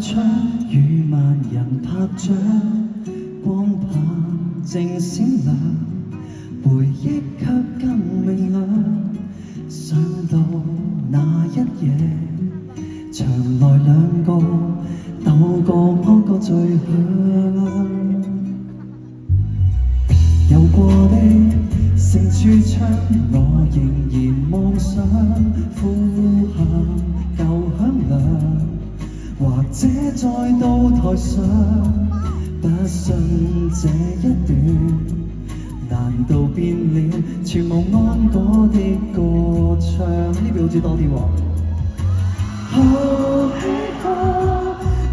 窗，與萬人拍掌，光棒正閃亮，回憶卻更明亮。想到那一夜，牆內兩個鬥過嗰個最響。有過的成處窗，我仍然妄想呼喊舊響亮，或者再到台上，不信這一段難道變了全無安果的歌唱？呢邊好似多啲喎。好喜好，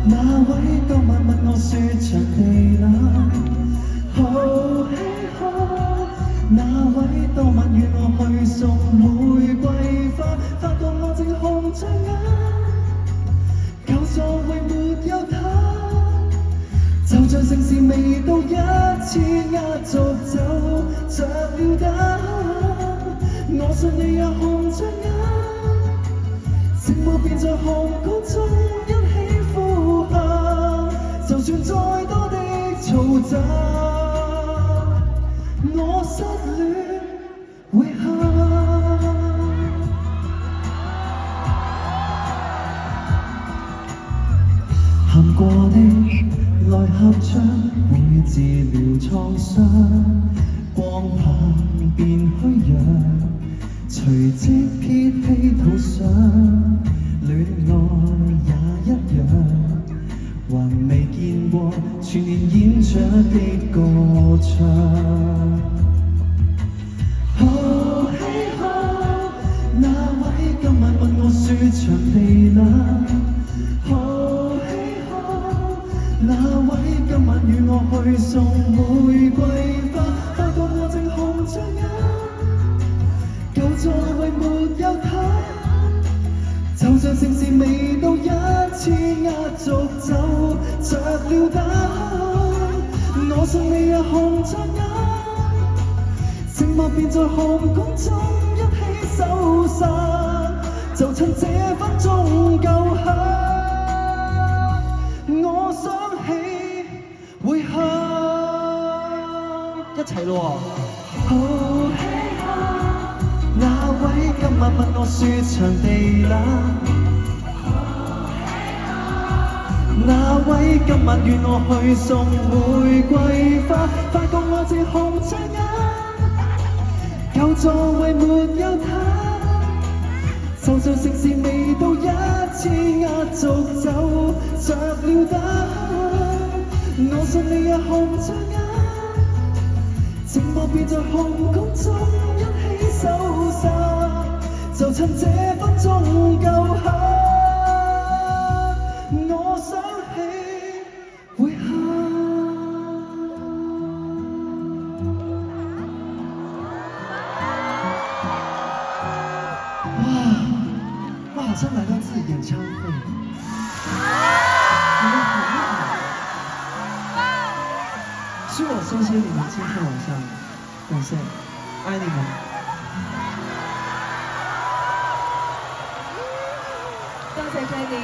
那位當晚問我說場地哪？好喜好，那位當晚與我去送玫瑰花，發覺我正紅着眼，舊座位沒有他，就像盛事未到一次壓軸就着了燈。我信你也紅着眼，寂寞便在紅館中一起呼喊，就算再多的嘈雜，我失戀會喊。行過的來合唱，會治療創傷，光棒變虛弱，隨即撇披土上，戀愛也一樣，還未見過全年演出的歌唱。好喜好，那位今晚問我說場地哪？好喜好，那位今晚與我去送玫瑰花，發覺我正紅着眼，舊座位沒有他，就像盛事未到一次壓軸就着了燈。我信你也紅着眼，寂寞便在紅館中一起收散，就趁這分鐘夠響，我想起會喊。一齊咯喎！好喜好，那位今晚問我說場地哪？那位今晚與我去送玫瑰花，發覺我正紅着眼，舊座位沒有他，就像盛事未到一次壓軸就着了燈。我信你也紅着眼，寂寞便在紅館中一起收散，就趁這分鐘夠響，我想起會喊。哇，我好像來到自己演唱會，你們好厲害！是我謝謝你們今天晚上，感謝，愛你們。多謝 Kenny。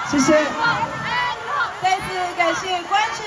謝謝。再次感謝觀眾。